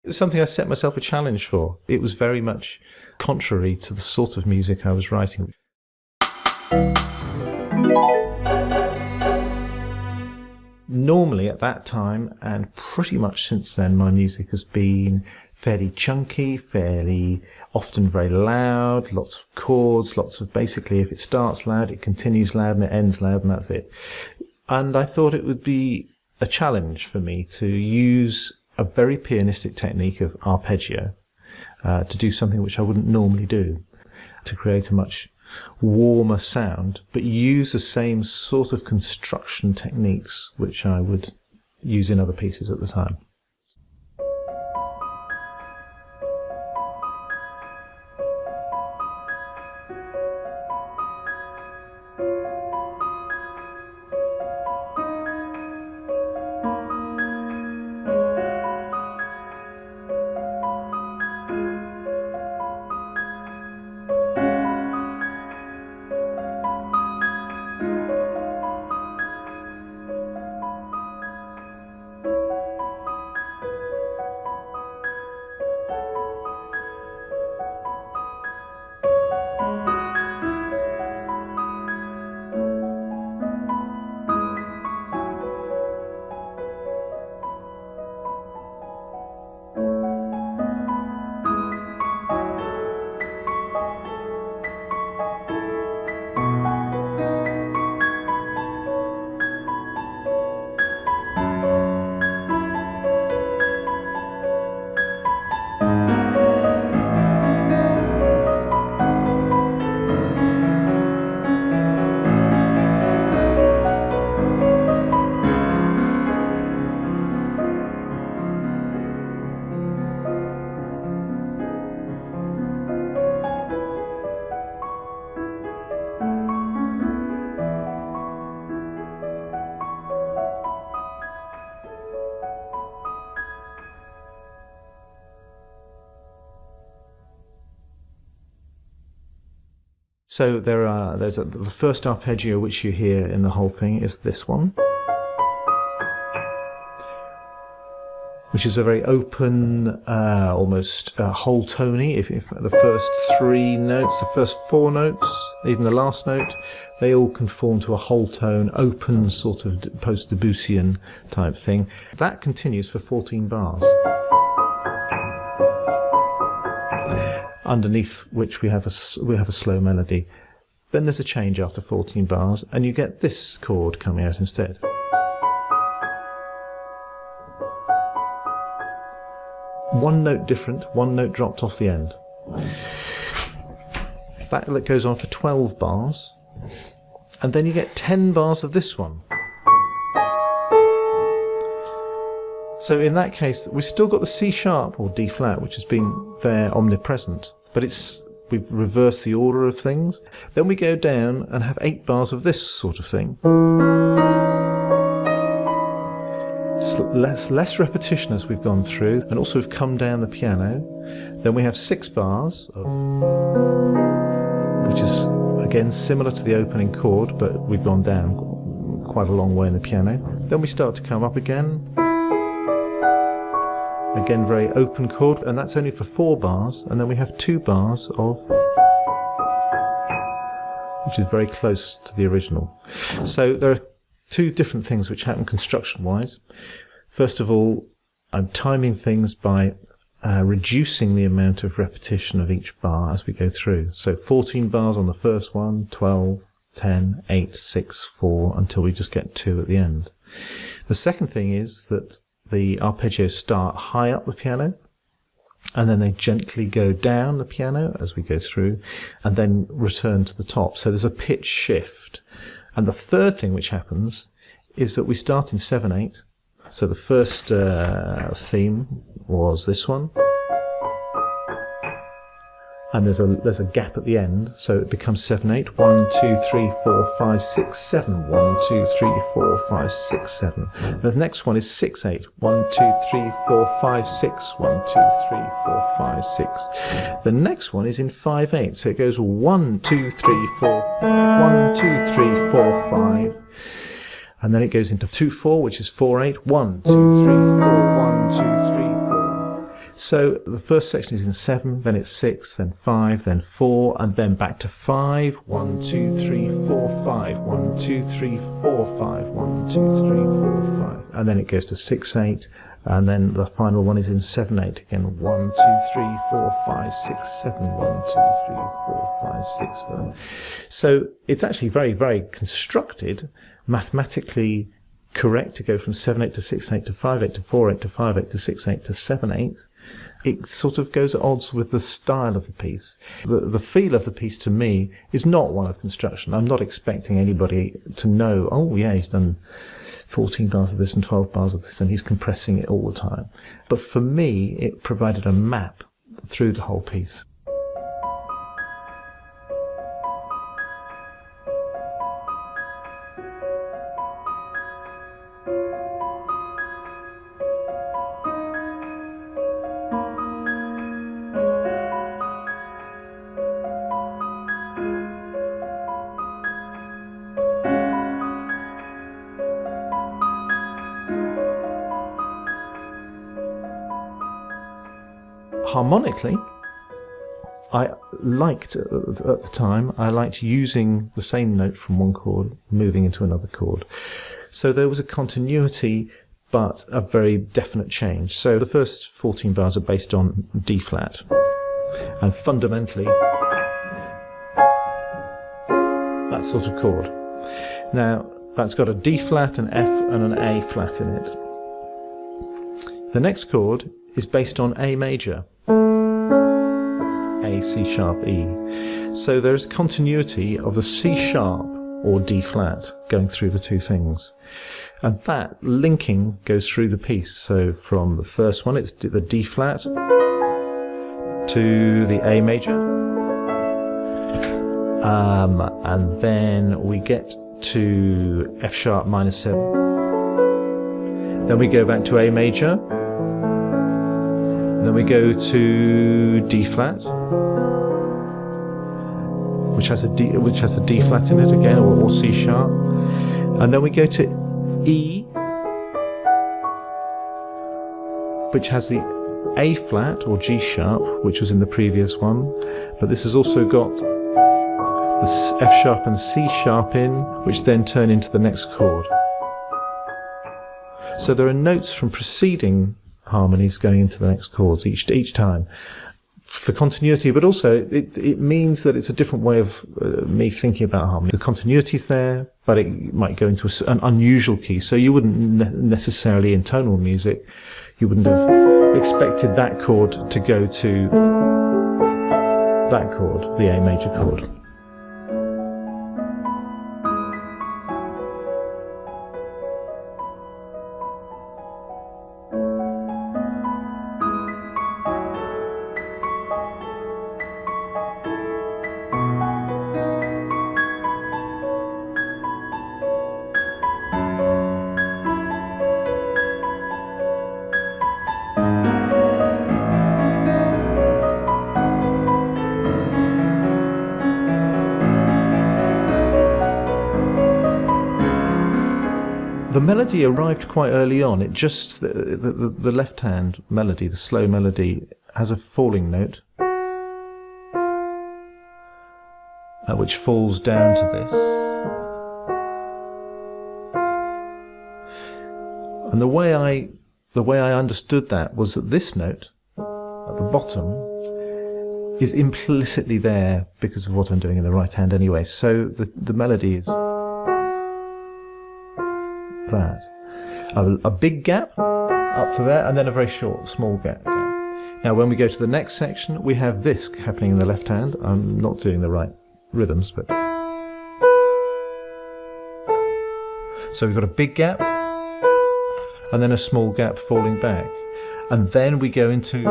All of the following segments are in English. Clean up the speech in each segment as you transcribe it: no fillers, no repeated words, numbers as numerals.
It was something I set myself a challenge for. It was very much contrary to the sort of music I was writing. Normally at that time, and pretty much since then, my music has been fairly chunky, fairly often very loud, lots of chords, lots of basically if it starts loud, it continues loud and it ends loud and that's it. And I thought it would be a challenge for me to use a very pianistic technique of arpeggio to do something which I wouldn't normally do, to create a much warmer sound, but use the same sort of construction techniques which I would use in other pieces at the time. So the first arpeggio which you hear in the whole thing is this one, which is a very open, almost whole tony. If the first three notes, the first four notes, even the last note, they all conform to a whole tone, open sort of post-Debussyan type thing. That continues for 14 bars. Underneath which we have a slow melody. Then there's a change after 14 bars, and you get this chord coming out instead. One note different, one note dropped off the end. That goes on for 12 bars, and then you get 10 bars of this one. So in that case, we've still got the C sharp or D flat, which has been there omnipresent, but we've reversed the order of things. Then we go down and have 8 bars of this sort of thing. Less repetition as we've gone through, and also we've come down the piano. Then we have 6 bars of, which is again similar to the opening chord, but we've gone down quite a long way in the piano. Then we start to come up again. Again, very open chord, and that's only for 4 bars, and then we have 2 bars of, which is very close to the original. So there are 2 different things which happen construction-wise. First of all, I'm timing things by reducing the amount of repetition of each bar as we go through. So 14 bars on the first one, 12, 10, 8, 6, 4, until we just get 2 at the end. The second thing is that the arpeggios start high up the piano, and then they gently go down the piano as we go through, and then return to the top. So there's a pitch shift. And the third thing which happens is that we start in 7/8. So the first theme was this one. And there's a gap at the end, so it becomes 7/8. 1, 2, 3, 4, 5, 6, 7. 1, 2, 3, 4, 5, 6, 7. The next one is 6/8. 1, 2, 3, 4, 5, 6. 1, 2, 3, 4, 5, 6. The next one is in 5/8, so it goes 1, 2, 3, 4, 5. 1, 2, 3, 4, 5. And then it goes into 2/4, which is 4/8. 1, 2, 3, 4. 1, 2, 3, 4. So the first section is in 7, then it's 6, then 5, then 4, and then back to 5. 1, 2, 3, 4, 5. 1, 2, 3, 4, 5. 1, 2, 3, 4, 5. And then it goes to 6, 8. And then the final one is in 7, 8 again. 1, 2, 3, 4, 5, 6, 7. 1, 2, 3, 4, 5, 6, 7. So it's actually very, very constructed, mathematically correct to go from 7, 8 to 6, 8 to 5, 8 to 4, 8 to 5, 8 to 6, 8 to 7, 8. It sort of goes at odds with the style of the piece. The feel of the piece to me is not one of construction. I'm not expecting anybody to know, oh yeah, he's done 14 bars of this and 12 bars of this, and he's compressing it all the time. But for me, it provided a map through the whole piece. Harmonically, I liked, at the time, I liked using the same note from one chord, moving into another chord. So there was a continuity, but a very definite change. So the first 14 bars are based on D flat, and fundamentally, that sort of chord. Now, that's got a D flat, an F, and an A flat in it. The next chord is based on A major. A, C sharp, E. So there's continuity of the C sharp or D flat going through the two things. And that linking goes through the piece. So from the first one, it's the D flat to the A major. And then we get to F sharp minus 7. Then we go back to A major. Then we go to D flat, which has a D flat in it again, or C sharp, and then we go to E, which has the A flat or G sharp, which was in the previous one, but this has also got the F sharp and C sharp in, which then turn into the next chord. So there are notes from preceding harmonies going into the next chords each time for continuity, but also it means that it's a different way of me thinking about harmony. The continuity's there, but it might go into an unusual key, so you wouldn't necessarily, in tonal music, you wouldn't have expected that chord to go to that chord, the A major chord. The melody arrived quite early on. It just, the left-hand melody, the slow melody, has a falling note, which falls down to this. And the way I understood that was that this note at the bottom is implicitly there because of what I'm doing in the right hand anyway. So the melody is that. A big gap up to there, and then a very short, small gap. Now when we go to the next section, we have this happening in the left hand. I'm not doing the right rhythms, but... So we've got a big gap, and then a small gap falling back. And then we go into...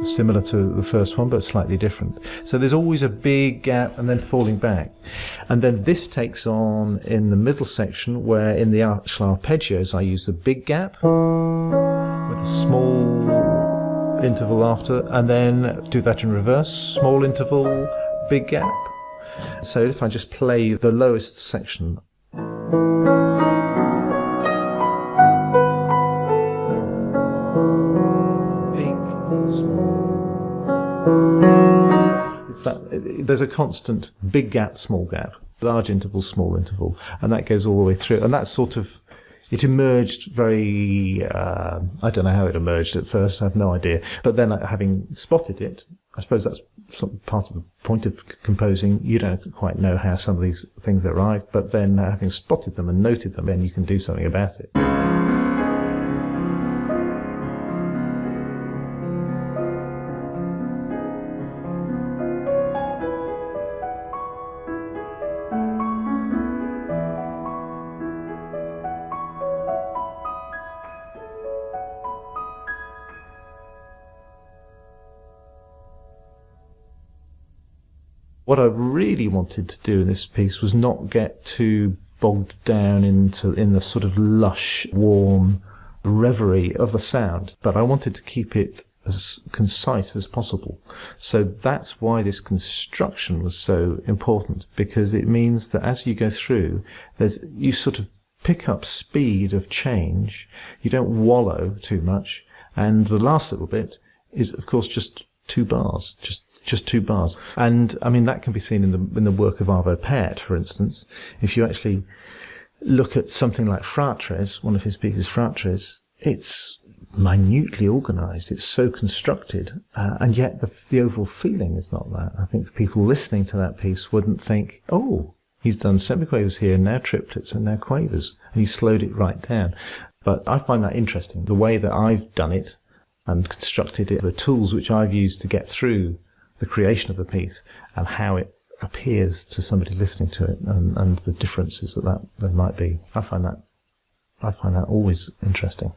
similar to the first one, but slightly different. So there's always a big gap and then falling back. And then this takes on in the middle section, where in the actual arpeggios I use the big gap with a small interval after, and then do that in reverse, small interval, big gap. So if I just play the lowest section, Big, small. It's that there's a constant big gap, small gap, large interval, small interval, and that goes all the way through. And that's sort of, it emerged very, I don't know how it emerged at first, I have no idea. But then having spotted it, I suppose that's part of the point of composing. You don't quite know how some of these things arrive, but then having spotted them and noted them, then you can do something about it. What I really wanted to do in this piece was not get too bogged down in the sort of lush, warm reverie of the sound, but I wanted to keep it as concise as possible. So that's why this construction was so important, because it means that as you go through, you sort of pick up speed of change, you don't wallow too much, and the last little bit is, of course, just 2 bars, just 2 bars. And I mean, that can be seen in the work of Arvo Pärt, for instance. If you actually look at something like Fratres, one of his pieces, Fratres, it's minutely organised, it's so constructed, and yet the overall feeling is not that. I think people listening to that piece wouldn't think, oh, he's done semiquavers here, and now triplets, and now quavers, and he slowed it right down. But I find that interesting, the way that I've done it and constructed it, the tools which I've used to get through the creation of the piece, and how it appears to somebody listening to it, and the differences that there might be. I find that always interesting.